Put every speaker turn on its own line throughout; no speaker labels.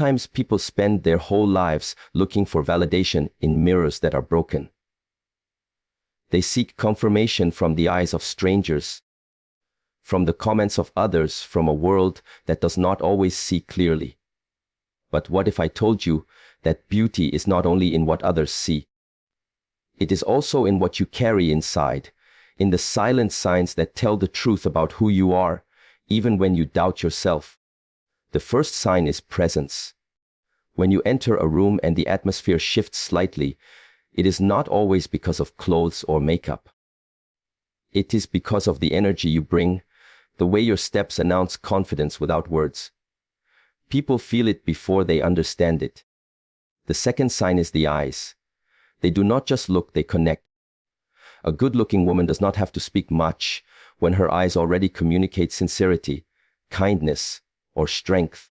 Sometimes people spend their whole lives looking for validation in mirrors that are broken. They seek confirmation from the eyes of strangers, from the comments of others, from a world that does not always see clearly. But what if I told you that beauty is not only in what others see? It is also in what you carry inside, in the silent signs that tell the truth about who you are, even when you doubt yourself. The first sign is presence. When you enter a room and the atmosphere shifts slightly, it is not always because of clothes or makeup. It is because of the energy you bring, the way your steps announce confidence without words. People feel it before they understand it. The second sign is the eyes. They do not just look, they connect. A good-looking woman does not have to speak much when her eyes already communicate sincerity, kindness, or strength.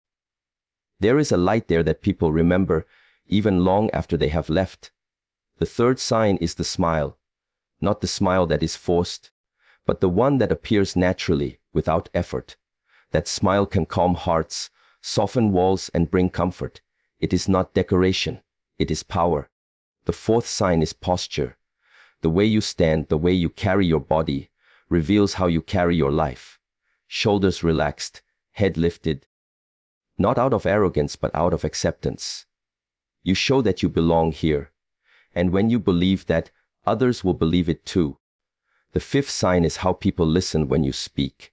There is a light there that people remember even long after they have left. The third sign is the smile. Not the smile that is forced, but the one that appears naturally, without effort. That smile can calm hearts, soften walls, and bring comfort. It is not decoration, it is power. The fourth sign is posture. The way you stand, the way you carry your body, reveals how you carry your life. Shoulders relaxed, head lifted. Not out of arrogance, but out of acceptance. You show that you belong here. And when you believe that, others will believe it too. The fifth sign is how people listen when you speak.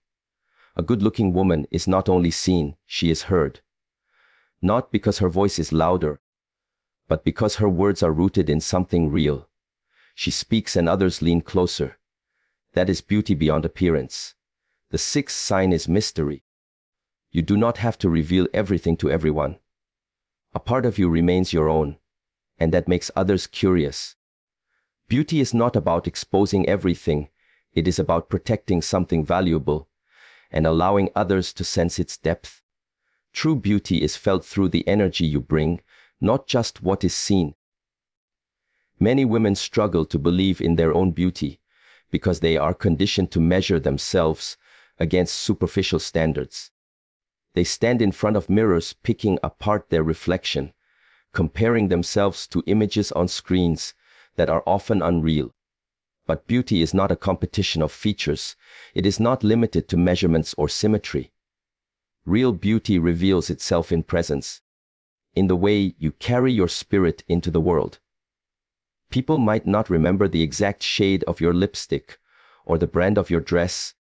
A good-looking woman is not only seen, she is heard. Not because her voice is louder, but because her words are rooted in something real. She speaks and others lean closer. That is beauty beyond appearance. The sixth sign is mystery. You do not have to reveal everything to everyone. A part of you remains your own, and that makes others curious. Beauty is not about exposing everything, it is about protecting something valuable and allowing others to sense its depth. True beauty is felt through the energy you bring, not just what is seen. Many women struggle to believe in their own beauty because they are conditioned to measure themselves against superficial standards. They stand in front of mirrors picking apart their reflection, comparing themselves to images on screens that are often unreal. But beauty is not a competition of features. It is not limited to measurements or symmetry. Real beauty reveals itself in presence, in the way you carry your spirit into the world. People might not remember the exact shade of your lipstick or the brand of your dress,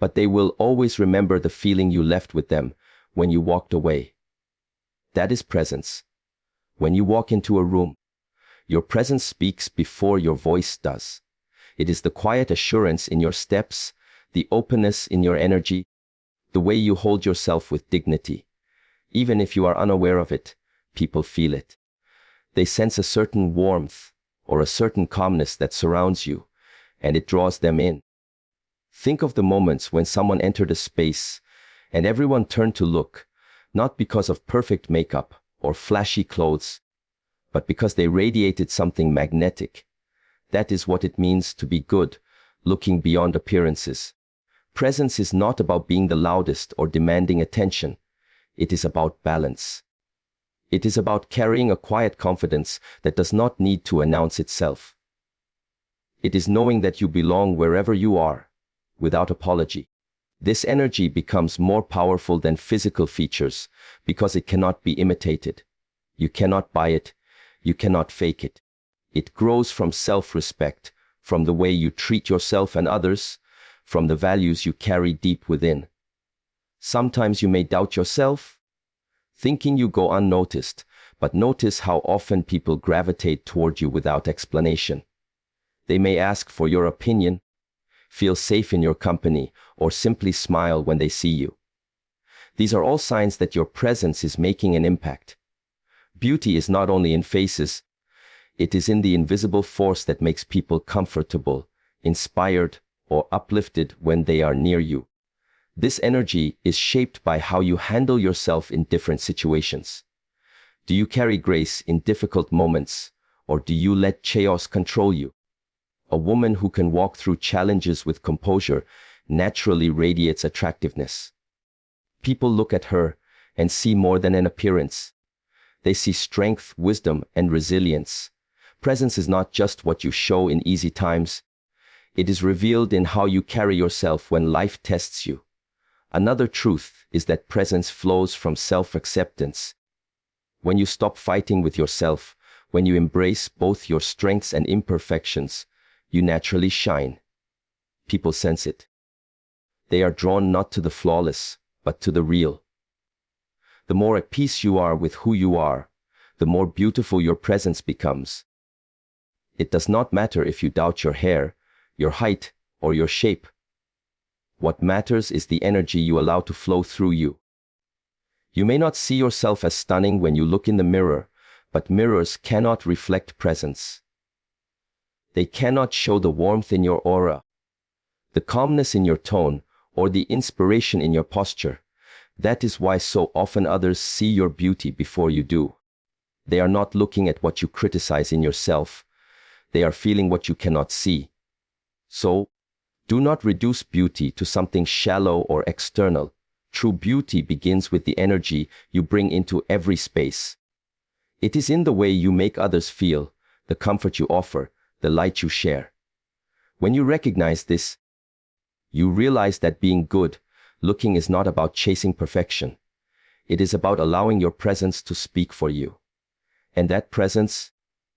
but they will always remember the feeling you left with them when you walked away. That is presence. When you walk into a room, your presence speaks before your voice does. It is the quiet assurance in your steps, the openness in your energy, the way you hold yourself with dignity. Even if you are unaware of it, people feel it. They sense a certain warmth or a certain calmness that surrounds you, and it draws them in. Think of the moments when someone entered a space and everyone turned to look, not because of perfect makeup or flashy clothes, but because they radiated something magnetic. That is what it means to be good, looking beyond appearances. Presence is not about being the loudest or demanding attention. It is about balance. It is about carrying a quiet confidence that does not need to announce itself. It is knowing that you belong wherever you are, without apology. This energy becomes more powerful than physical features because it cannot be imitated. You cannot buy it. You cannot fake it. It grows from self-respect, from the way you treat yourself and others, from the values you carry deep within. Sometimes you may doubt yourself, thinking you go unnoticed, but notice how often people gravitate toward you without explanation. They may ask for your opinion, feel safe in your company, or simply smile when they see you. These are all signs that your presence is making an impact. Beauty is not only in faces, it is in the invisible force that makes people comfortable, inspired, or uplifted when they are near you. This energy is shaped by how you handle yourself in different situations. Do you carry grace in difficult moments, or do you let chaos control you? A woman who can walk through challenges with composure naturally radiates attractiveness. People look at her and see more than an appearance. They see strength, wisdom, and resilience. Presence is not just what you show in easy times. It is revealed in how you carry yourself when life tests you. Another truth is that presence flows from self-acceptance. When you stop fighting with yourself, when you embrace both your strengths and imperfections, you naturally shine. People sense it. They are drawn not to the flawless, but to the real. The more at peace you are with who you are, the more beautiful your presence becomes. It does not matter if you doubt your hair, your height, or your shape. What matters is the energy you allow to flow through you. You may not see yourself as stunning when you look in the mirror, but mirrors cannot reflect presence. They cannot show the warmth in your aura, the calmness in your tone, or the inspiration in your posture. That is why so often others see your beauty before you do. They are not looking at what you criticize in yourself. They are feeling what you cannot see. So, do not reduce beauty to something shallow or external. True beauty begins with the energy you bring into every space. It is in the way you make others feel, the comfort you offer, the light you share. When you recognize this, you realize that being good looking is not about chasing perfection. It is about allowing your presence to speak for you. And that presence,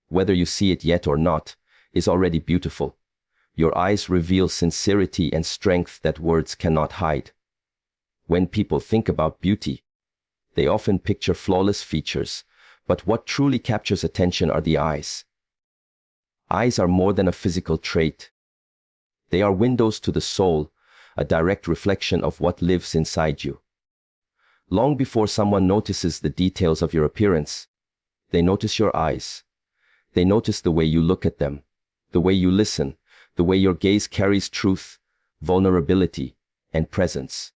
whether you see it yet or not, is already beautiful. Your eyes reveal sincerity and strength that words cannot hide. When people think about beauty, they often picture flawless features, but what truly captures attention are the eyes. Eyes are more than a physical trait. They are windows to the soul, a direct reflection of what lives inside you. Long before someone notices the details of your appearance, they notice your eyes. They notice the way you look at them, the way you listen, the way your gaze carries truth, vulnerability, and presence.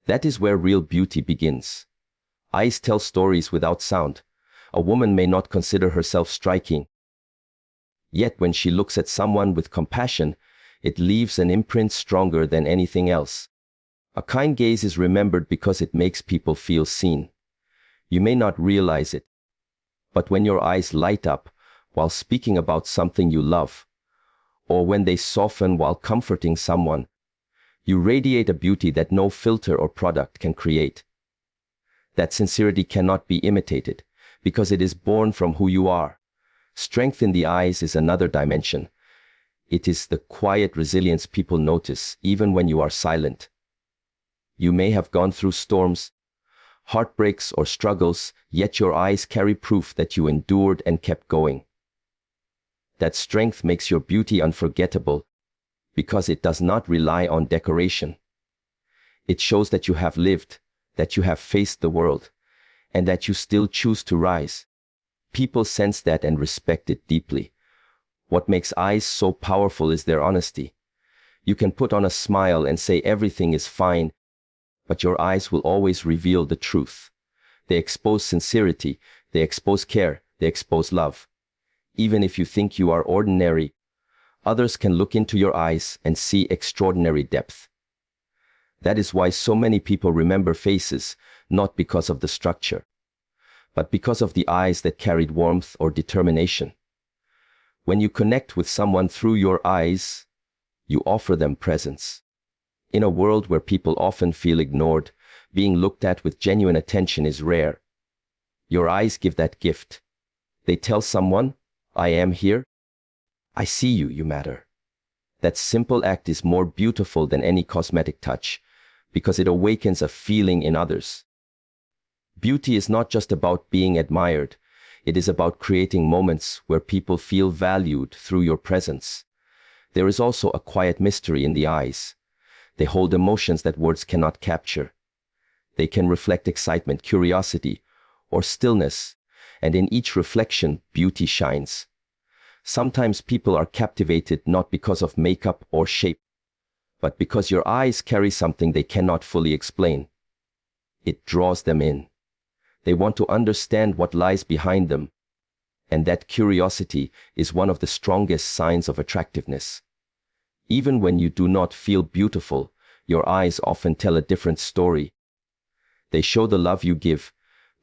That is where real beauty begins. Eyes tell stories without sound. A woman may not consider herself striking, yet when she looks at someone with compassion, it leaves an imprint stronger than anything else. A kind gaze is remembered because it makes people feel seen. You may not realize it, but when your eyes light up while speaking about something you love, or when they soften while comforting someone, you radiate a beauty that no filter or product can create. That sincerity cannot be imitated, because it is born from who you are. Strength in the eyes is another dimension. It is the quiet resilience people notice even when you are silent. You may have gone through storms, heartbreaks, or struggles, yet your eyes carry proof that you endured and kept going. That strength makes your beauty unforgettable because it does not rely on decoration. It shows that you have lived, that you have faced the world, and that you still choose to rise. People sense that and respect it deeply. What makes eyes so powerful is their honesty. You can put on a smile and say everything is fine, but your eyes will always reveal the truth. They expose sincerity, they expose care, they expose love. Even if you think you are ordinary, others can look into your eyes and see extraordinary depth. That is why so many people remember faces, not because of the structure, but because of the eyes that carried warmth or determination. When you connect with someone through your eyes, you offer them presence. In a world where people often feel ignored, being looked at with genuine attention is rare. Your eyes give that gift. They tell someone, I am here. I see you, you matter. That simple act is more beautiful than any cosmetic touch, because it awakens a feeling in others. Beauty is not just about being admired. It is about creating moments where people feel valued through your presence. There is also a quiet mystery in the eyes. They hold emotions that words cannot capture. They can reflect excitement, curiosity, or stillness, and in each reflection, beauty shines. Sometimes people are captivated not because of makeup or shape, but because your eyes carry something they cannot fully explain. It draws them in. They want to understand what lies behind them, and that curiosity is one of the strongest signs of attractiveness. Even when you do not feel beautiful, your eyes often tell a different story. They show the love you give,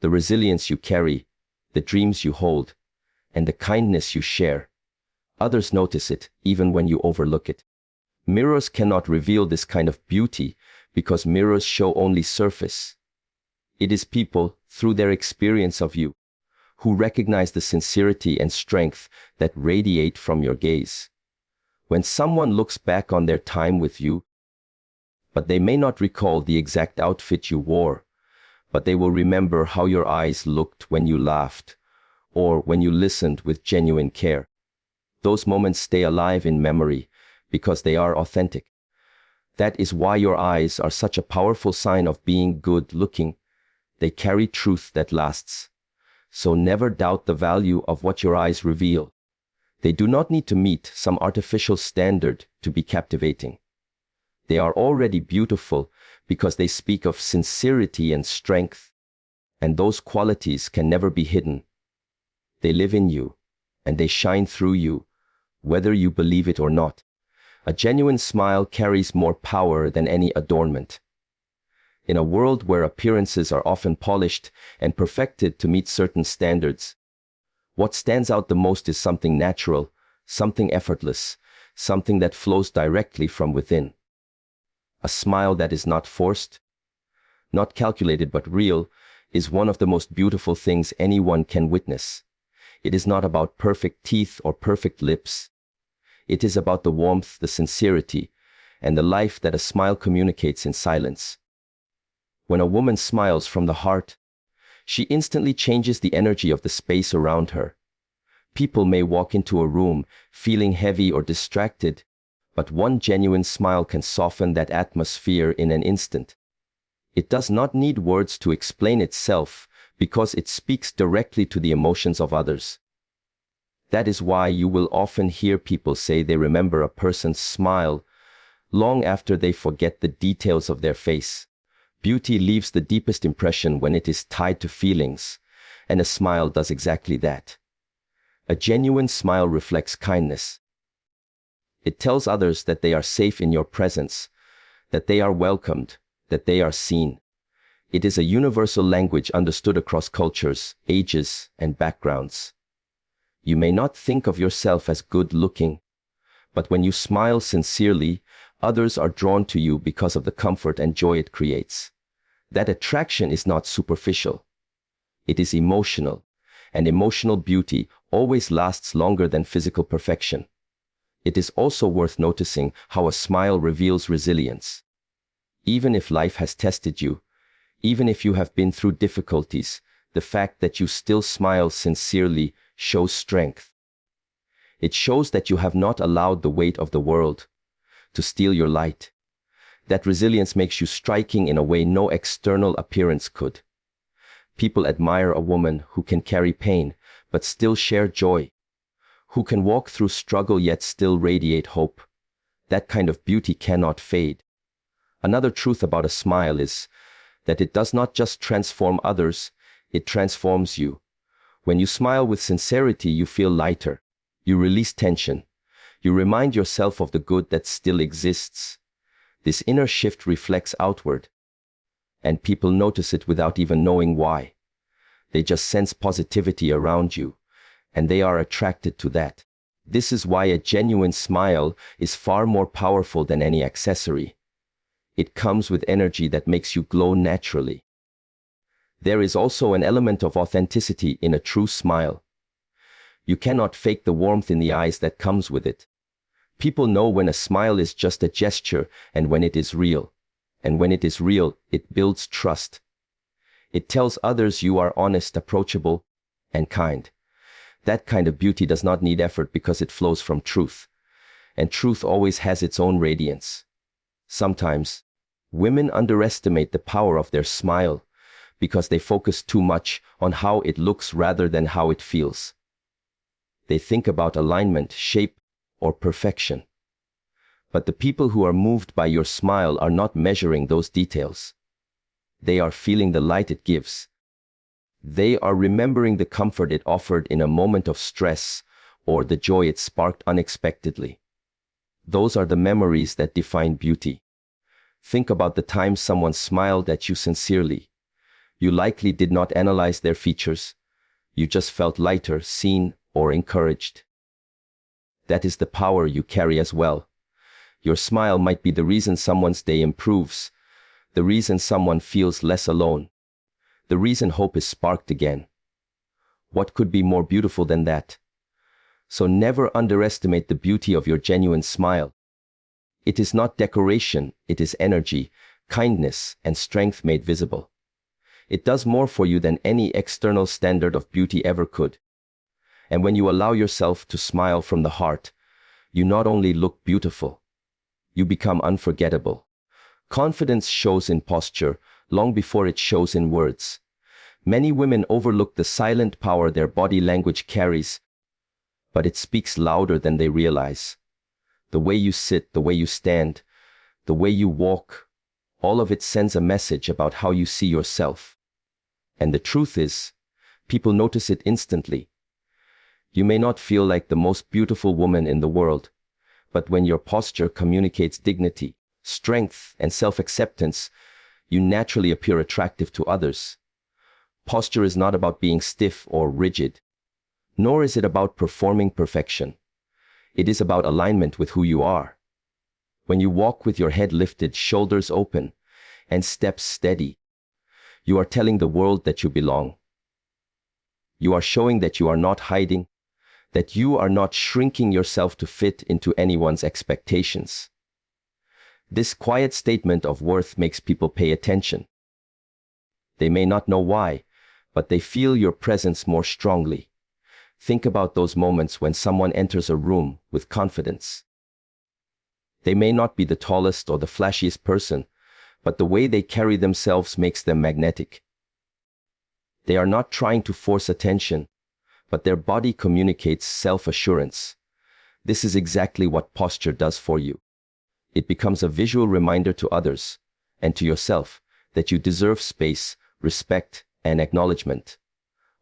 the resilience you carry, the dreams you hold, and the kindness you share. Others notice it, even when you overlook it. Mirrors cannot reveal this kind of beauty because mirrors show only surface. It is people, through their experience of you, who recognize the sincerity and strength that radiate from your gaze. When someone looks back on their time with you, but they may not recall the exact outfit you wore, but they will remember how your eyes looked when you laughed, or when you listened with genuine care. Those moments stay alive in memory because they are authentic. That is why your eyes are such a powerful sign of being good looking. They carry truth that lasts. So never doubt the value of what your eyes reveal. They do not need to meet some artificial standard to be captivating. They are already beautiful because they speak of sincerity and strength, and those qualities can never be hidden. They live in you, and they shine through you, whether you believe it or not. A genuine smile carries more power than any adornment. In a world where appearances are often polished and perfected to meet certain standards, what stands out the most is something natural, something effortless, something that flows directly from within. A smile that is not forced, not calculated but real, is one of the most beautiful things anyone can witness. It is not about perfect teeth or perfect lips. It is about the warmth, the sincerity, and the life that a smile communicates in silence. When a woman smiles from the heart, she instantly changes the energy of the space around her. People may walk into a room feeling heavy or distracted, but one genuine smile can soften that atmosphere in an instant. It does not need words to explain itself because it speaks directly to the emotions of others. That is why you will often hear people say they remember a person's smile long after they forget the details of their face. Beauty leaves the deepest impression when it is tied to feelings, and a smile does exactly that. A genuine smile reflects kindness. It tells others that they are safe in your presence, that they are welcomed, that they are seen. It is a universal language understood across cultures, ages, and backgrounds. You may not think of yourself as good looking, but when you smile sincerely, others are drawn to you because of the comfort and joy it creates. That attraction is not superficial. It is emotional, and emotional beauty always lasts longer than physical perfection. It is also worth noticing how a smile reveals resilience. Even if life has tested you, even if you have been through difficulties, the fact that you still smile sincerely shows strength. It shows that you have not allowed the weight of the world to steal your light. That resilience makes you striking in a way no external appearance could. People admire a woman who can carry pain but still share joy, who can walk through struggle yet still radiate hope. That kind of beauty cannot fade. Another truth about a smile is that it does not just transform others, it transforms you. When you smile with sincerity, you feel lighter. You release tension. You remind yourself of the good that still exists. This inner shift reflects outward, and people notice it without even knowing why. They just sense positivity around you, and they are attracted to that. This is why a genuine smile is far more powerful than any accessory. It comes with energy that makes you glow naturally. There is also an element of authenticity in a true smile. You cannot fake the warmth in the eyes that comes with it. People know when a smile is just a gesture and when it is real. And when it is real, it builds trust. It tells others you are honest, approachable, and kind. That kind of beauty does not need effort because it flows from truth. And truth always has its own radiance. Sometimes, women underestimate the power of their smile because they focus too much on how it looks rather than how it feels. They think about alignment, shape, or perfection. But the people who are moved by your smile are not measuring those details. They are feeling the light it gives. They are remembering the comfort it offered in a moment of stress or the joy it sparked unexpectedly. Those are the memories that define beauty. Think about the time someone smiled at you sincerely. You likely did not analyze their features. You just felt lighter, seen, or encouraged. That is the power you carry as well. Your smile might be the reason someone's day improves, the reason someone feels less alone, the reason hope is sparked again. What could be more beautiful than that? So never underestimate the beauty of your genuine smile. It is not decoration, it is energy, kindness, and strength made visible. It does more for you than any external standard of beauty ever could. And when you allow yourself to smile from the heart, you not only look beautiful, you become unforgettable. Confidence shows in posture long before it shows in words. Many women overlook the silent power their body language carries, but it speaks louder than they realize. The way you sit, the way you stand, the way you walk, all of it sends a message about how you see yourself. And the truth is, people notice it instantly. You may not feel like the most beautiful woman in the world, but when your posture communicates dignity, strength, and self-acceptance, you naturally appear attractive to others. Posture is not about being stiff or rigid, nor is it about performing perfection. It is about alignment with who you are. When you walk with your head lifted, shoulders open, and steps steady, you are telling the world that you belong. You are showing that you are not hiding, that you are not shrinking yourself to fit into anyone's expectations. This quiet statement of worth makes people pay attention. They may not know why, but they feel your presence more strongly. Think about those moments when someone enters a room with confidence. They may not be the tallest or the flashiest person, but the way they carry themselves makes them magnetic. They are not trying to force attention, but their body communicates self-assurance. This is exactly what posture does for you. It becomes a visual reminder to others, and to yourself, that you deserve space, respect, and acknowledgement.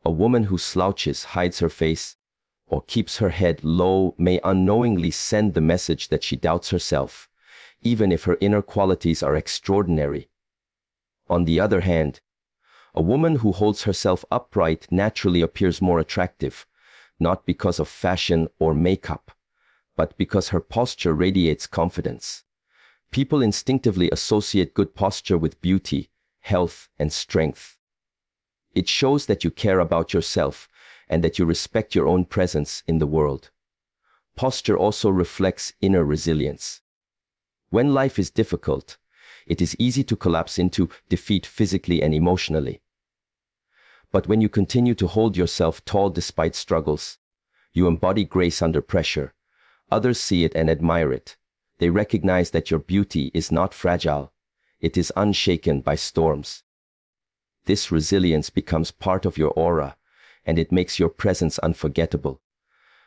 A woman who slouches, hides her face, or keeps her head low may unknowingly send the message that she doubts herself, even if her inner qualities are extraordinary. On the other hand, a woman who holds herself upright naturally appears more attractive, not because of fashion or makeup, but because her posture radiates confidence. People instinctively associate good posture with beauty, health, and strength. It shows that you care about yourself and that you respect your own presence in the world. Posture also reflects inner resilience. When life is difficult, it is easy to collapse into defeat physically and emotionally. But when you continue to hold yourself tall despite struggles, you embody grace under pressure. Others see it and admire it. They recognize that your beauty is not fragile. It is unshaken by storms. This resilience becomes part of your aura, and it makes your presence unforgettable.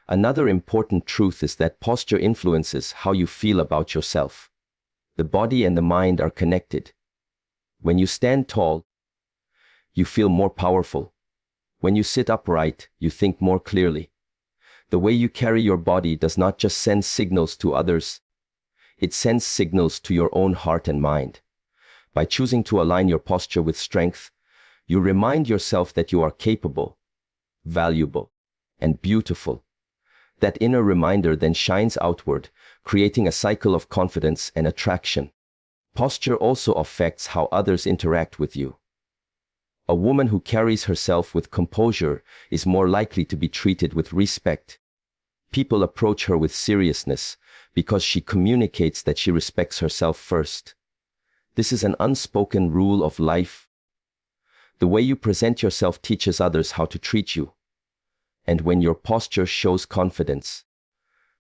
Another important truth is that posture influences how you feel about yourself. The body and the mind are connected. When you stand tall, you feel more powerful. When you sit upright, you think more clearly. The way you carry your body does not just send signals to others, it sends signals to your own heart and mind. By choosing to align your posture with strength, you remind yourself that you are capable, valuable, and beautiful. That inner reminder then shines outward, creating a cycle of confidence and attraction. Posture also affects how others interact with you. A woman who carries herself with composure is more likely to be treated with respect. People approach her with seriousness because she communicates that she respects herself first. This is an unspoken rule of life. The way you present yourself teaches others how to treat you. And when your posture shows confidence,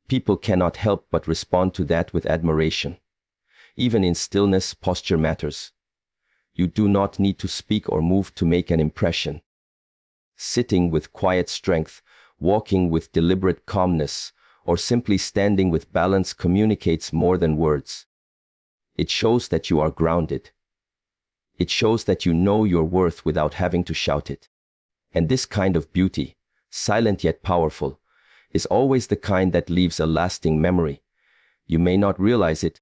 people cannot help but respond to that with admiration. Even in stillness, posture matters. You do not need to speak or move to make an impression. Sitting with quiet strength, walking with deliberate calmness, or simply standing with balance communicates more than words. It shows that you are grounded. It shows that you know your worth without having to shout it. And this kind of beauty, silent yet powerful, is always the kind that leaves a lasting memory. You may not realize it,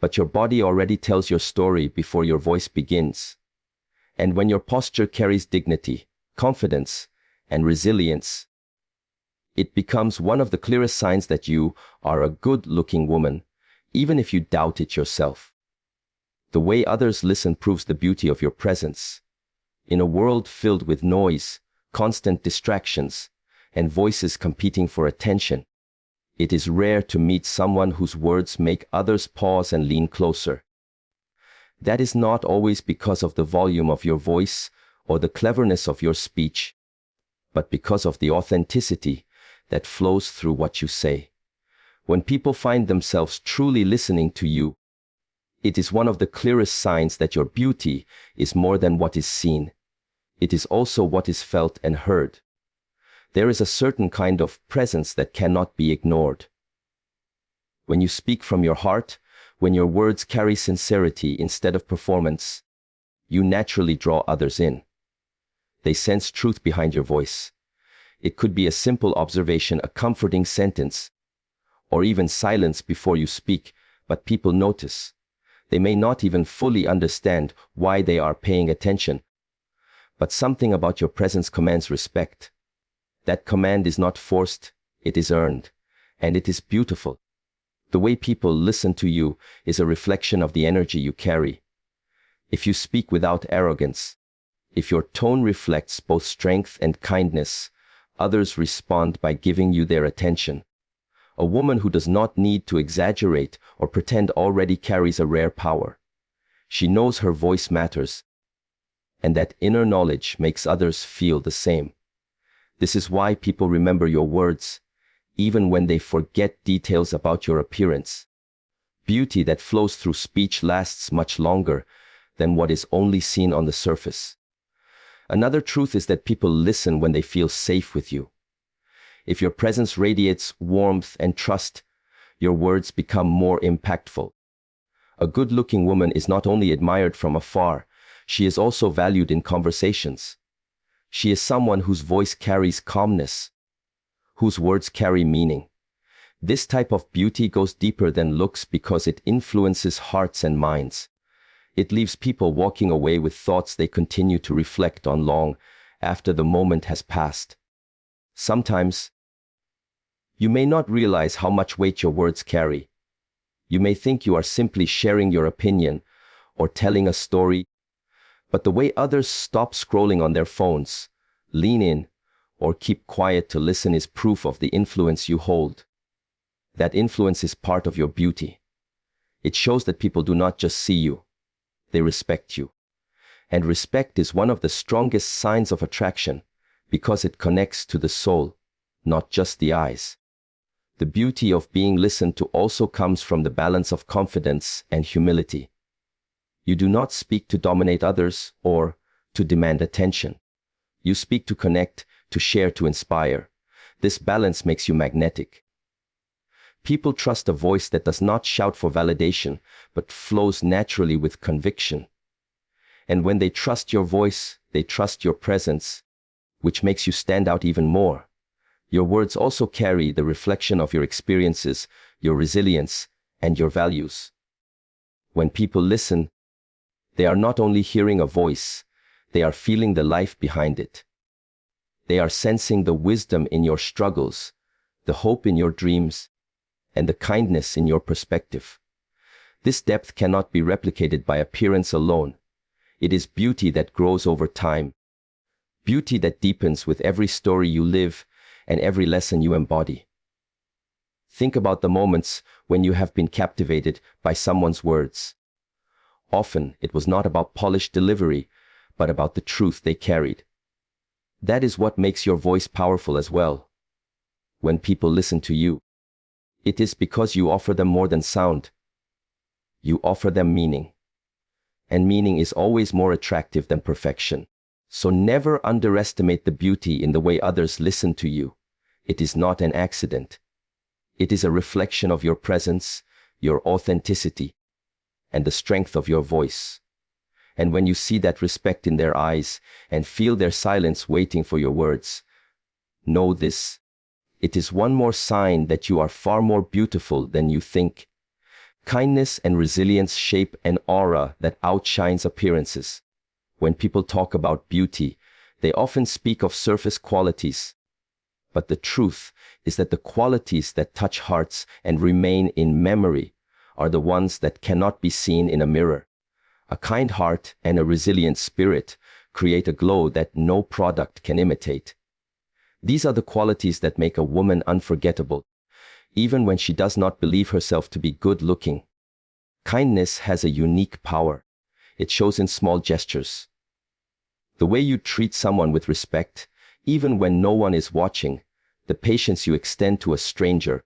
but your body already tells your story before your voice begins. And when your posture carries dignity, confidence, and resilience, it becomes one of the clearest signs that you are a good-looking woman, even if you doubt it yourself. The way others listen proves the beauty of your presence. In a world filled with noise, constant distractions, and voices competing for attention, it is rare to meet someone whose words make others pause and lean closer. That is not always because of the volume of your voice or the cleverness of your speech, but because of the authenticity that flows through what you say. When people find themselves truly listening to you, it is one of the clearest signs that your beauty is more than what is seen. It is also what is felt and heard. There is a certain kind of presence that cannot be ignored. When you speak from your heart, when your words carry sincerity instead of performance, you naturally draw others in. They sense truth behind your voice. It could be a simple observation, a comforting sentence, or even silence before you speak, but people notice. They may not even fully understand why they are paying attention, but something about your presence commands respect. That command is not forced, it is earned, and it is beautiful. The way people listen to you is a reflection of the energy you carry. If you speak without arrogance, if your tone reflects both strength and kindness, others respond by giving you their attention. A woman who does not need to exaggerate or pretend already carries a rare power. She knows her voice matters, and that inner knowledge makes others feel the same. This is why people remember your words, even when they forget details about your appearance. Beauty that flows through speech lasts much longer than what is only seen on the surface. Another truth is that people listen when they feel safe with you. If your presence radiates warmth and trust, your words become more impactful. A good-looking woman is not only admired from afar, she is also valued in conversations. She is someone whose voice carries calmness, whose words carry meaning. This type of beauty goes deeper than looks because it influences hearts and minds. It leaves people walking away with thoughts they continue to reflect on long after the moment has passed. Sometimes, you may not realize how much weight your words carry. You may think you are simply sharing your opinion or telling a story, but the way others stop scrolling on their phones, lean in, or keep quiet to listen is proof of the influence you hold. That influence is part of your beauty. It shows that people do not just see you, they respect you. And respect is one of the strongest signs of attraction because it connects to the soul, not just the eyes. The beauty of being listened to also comes from the balance of confidence and humility. You do not speak to dominate others or to demand attention. You speak to connect, to share, to inspire. This balance makes you magnetic. People trust a voice that does not shout for validation, but flows naturally with conviction. And when they trust your voice, they trust your presence, which makes you stand out even more. Your words also carry the reflection of your experiences, your resilience, and your values. When people listen, they are not only hearing a voice, they are feeling the life behind it. They are sensing the wisdom in your struggles, the hope in your dreams, and the kindness in your perspective. This depth cannot be replicated by appearance alone. It is beauty that grows over time, beauty that deepens with every story you live and every lesson you embody. Think about the moments when you have been captivated by someone's words. Often it was not about polished delivery, but about the truth they carried. That is what makes your voice powerful as well. When people listen to you, it is because you offer them more than sound. You offer them meaning. And meaning is always more attractive than perfection. So never underestimate the beauty in the way others listen to you. It is not an accident. It is a reflection of your presence, your authenticity, and the strength of your voice. And when you see that respect in their eyes and feel their silence waiting for your words, know this: it is one more sign that you are far more beautiful than you think. Kindness and resilience shape an aura that outshines appearances. When people talk about beauty, they often speak of surface qualities. But the truth is that the qualities that touch hearts and remain in memory are the ones that cannot be seen in a mirror. A kind heart and a resilient spirit create a glow that no product can imitate. These are the qualities that make a woman unforgettable, even when she does not believe herself to be good-looking. Kindness has a unique power. It shows in small gestures. The way you treat someone with respect, even when no one is watching, the patience you extend to a stranger,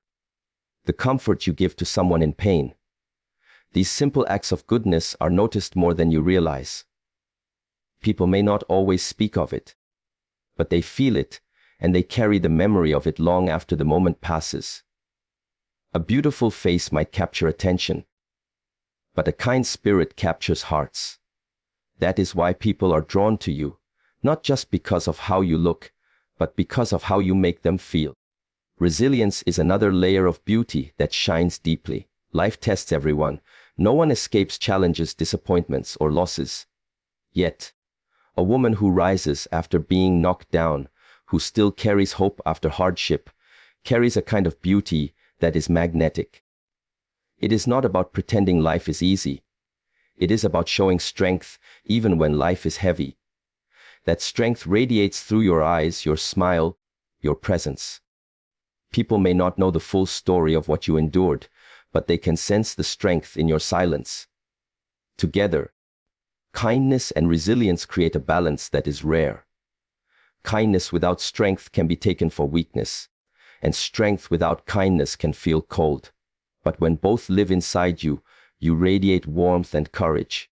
the comfort you give to someone in pain. These simple acts of goodness are noticed more than you realize. People may not always speak of it, but they feel it, and they carry the memory of it long after the moment passes. A beautiful face might capture attention, but a kind spirit captures hearts. That is why people are drawn to you, not just because of how you look, but because of how you make them feel. Resilience is another layer of beauty that shines deeply. Life tests everyone. No one escapes challenges, disappointments, or losses. Yet, a woman who rises after being knocked down, who still carries hope after hardship, carries a kind of beauty that is magnetic. It is not about pretending life is easy. It is about showing strength even when life is heavy. That strength radiates through your eyes, your smile, your presence. People may not know the full story of what you endured, but they can sense the strength in your silence. Together, kindness and resilience create a balance that is rare. Kindness without strength can be taken for weakness, and strength without kindness can feel cold. But when both live inside you, you radiate warmth and courage.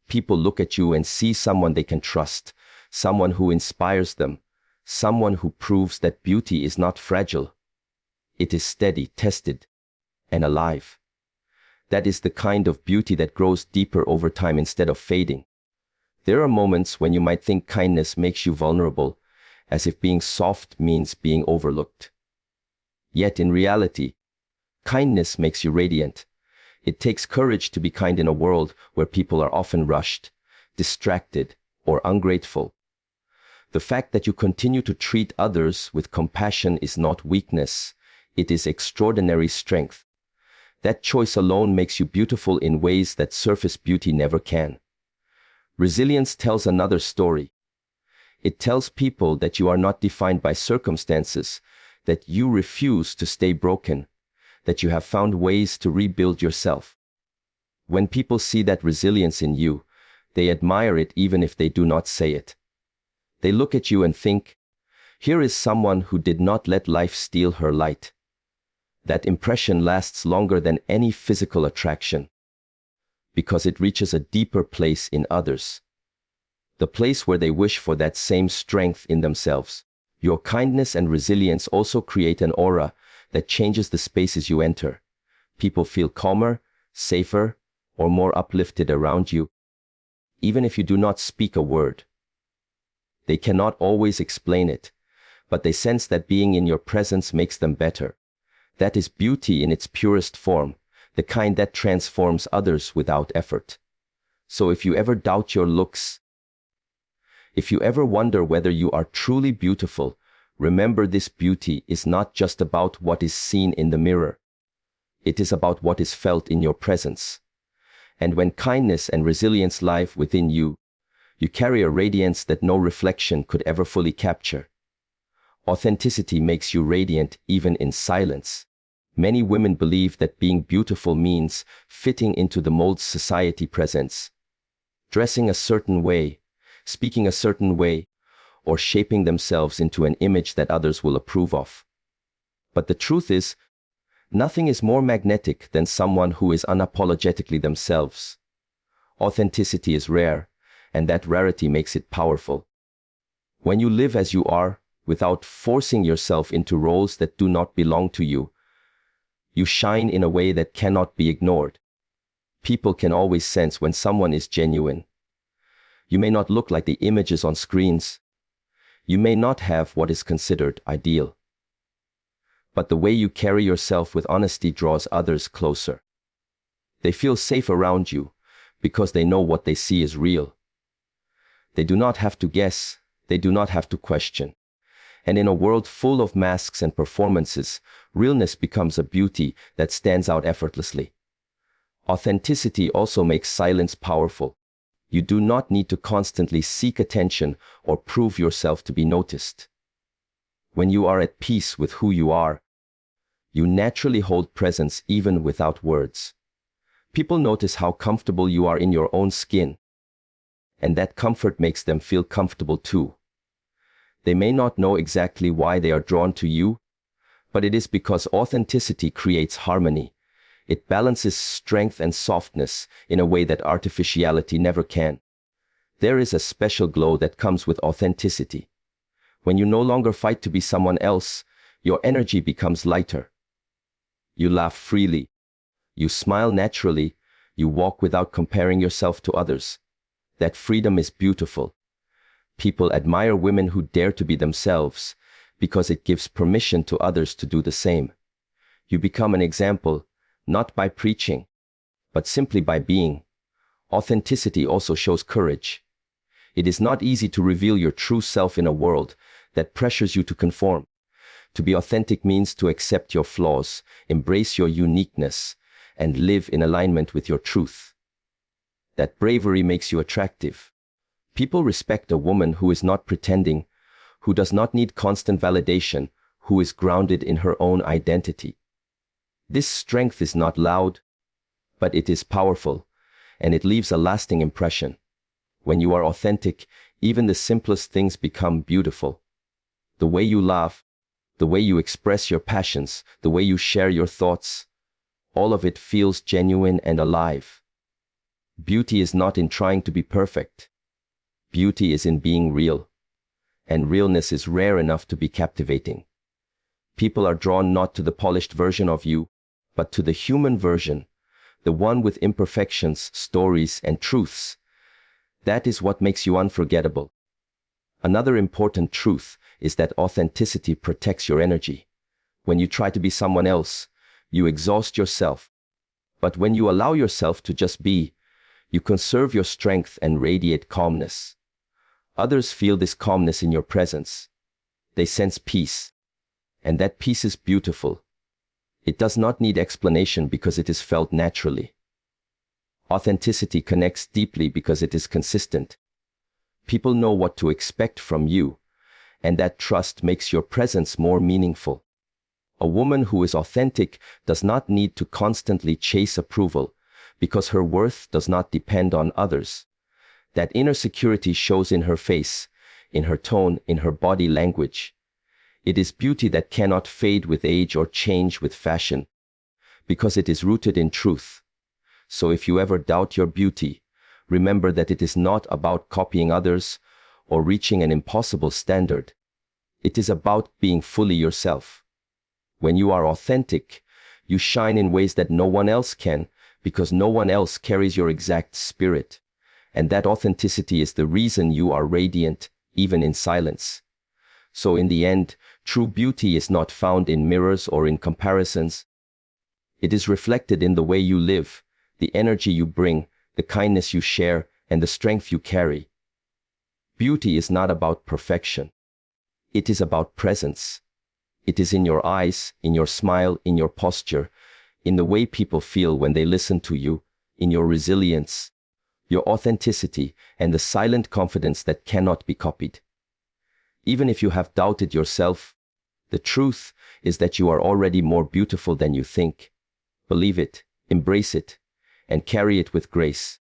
People look at you and see someone they can trust, someone who inspires them, someone who proves that beauty is not fragile. It is steady, tested, and alive. That is the kind of beauty that grows deeper over time instead of fading. There are moments when you might think kindness makes you vulnerable, as if being soft means being overlooked. Yet in reality, kindness makes you radiant. It takes courage to be kind in a world where people are often rushed, distracted, or ungrateful. The fact that you continue to treat others with compassion is not weakness. It is extraordinary strength. That choice alone makes you beautiful in ways that surface beauty never can. Resilience tells another story. It tells people that you are not defined by circumstances, that you refuse to stay broken, that you have found ways to rebuild yourself. When people see that resilience in you, they admire it even if they do not say it. They look at you and think, here is someone who did not let life steal her light. That impression lasts longer than any physical attraction, because it reaches a deeper place in others. The place where they wish for that same strength in themselves. Your kindness and resilience also create an aura that changes the spaces you enter. People feel calmer, safer, or more uplifted around you, even if you do not speak a word. They cannot always explain it, but they sense that being in your presence makes them better. That is beauty in its purest form, the kind that transforms others without effort. So if you ever doubt your looks, if you ever wonder whether you are truly beautiful, remember this beauty is not just about what is seen in the mirror. It is about what is felt in your presence. And when kindness and resilience live within you, you carry a radiance that no reflection could ever fully capture. Authenticity makes you radiant even in silence. Many women believe that being beautiful means fitting into the molds society presents. Dressing a certain way, speaking a certain way, or shaping themselves into an image that others will approve of. But the truth is, nothing is more magnetic than someone who is unapologetically themselves. Authenticity is rare, and that rarity makes it powerful. When you live as you are, without forcing yourself into roles that do not belong to you, you shine in a way that cannot be ignored. People can always sense when someone is genuine. You may not look like the images on screens. You may not have what is considered ideal. But the way you carry yourself with honesty draws others closer. They feel safe around you because they know what they see is real. They do not have to guess. They do not have to question. And in a world full of masks and performances, realness becomes a beauty that stands out effortlessly. Authenticity also makes silence powerful. You do not need to constantly seek attention or prove yourself to be noticed. When you are at peace with who you are, you naturally hold presence even without words. People notice how comfortable you are in your own skin, and that comfort makes them feel comfortable too. They may not know exactly why they are drawn to you, but it is because authenticity creates harmony. It balances strength and softness in a way that artificiality never can. There is a special glow that comes with authenticity. When you no longer fight to be someone else, your energy becomes lighter. You laugh freely. You smile naturally. You walk without comparing yourself to others. That freedom is beautiful. People admire women who dare to be themselves because it gives permission to others to do the same. You become an example, not by preaching, but simply by being. Authenticity also shows courage. It is not easy to reveal your true self in a world that pressures you to conform. To be authentic means to accept your flaws, embrace your uniqueness, and live in alignment with your truth. That bravery makes you attractive. People respect a woman who is not pretending, who does not need constant validation, who is grounded in her own identity. This strength is not loud, but it is powerful, and it leaves a lasting impression. When you are authentic, even the simplest things become beautiful. The way you laugh, the way you express your passions, the way you share your thoughts, all of it feels genuine and alive. Beauty is not in trying to be perfect. Beauty is in being real. And realness is rare enough to be captivating. People are drawn not to the polished version of you, but to the human version, the one with imperfections, stories, and truths. That is what makes you unforgettable. Another important truth is that authenticity protects your energy. When you try to be someone else, you exhaust yourself. But when you allow yourself to just be, you conserve your strength and radiate calmness. Others feel this calmness in your presence. They sense peace. And that peace is beautiful. It does not need explanation because it is felt naturally. Authenticity connects deeply because it is consistent. People know what to expect from you, and that trust makes your presence more meaningful. A woman who is authentic does not need to constantly chase approval because her worth does not depend on others. That inner security shows in her face, in her tone, in her body language. It is beauty that cannot fade with age or change with fashion, because it is rooted in truth. So if you ever doubt your beauty, remember that it is not about copying others or reaching an impossible standard. It is about being fully yourself. When you are authentic, you shine in ways that no one else can, because no one else carries your exact spirit. And that authenticity is the reason you are radiant, even in silence. So in the end, true beauty is not found in mirrors or in comparisons. It is reflected in the way you live, the energy you bring, the kindness you share, and the strength you carry. Beauty is not about perfection. It is about presence. It is in your eyes, in your smile, in your posture, in the way people feel when they listen to you, in your resilience, your authenticity, and the silent confidence that cannot be copied. Even if you have doubted yourself, the truth is that you are already more beautiful than you think. Believe it, embrace it, and carry it with grace.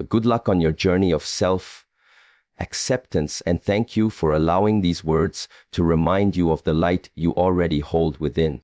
Good luck on your journey of self-acceptance, and thank you for allowing these words to remind you of the light you already hold within.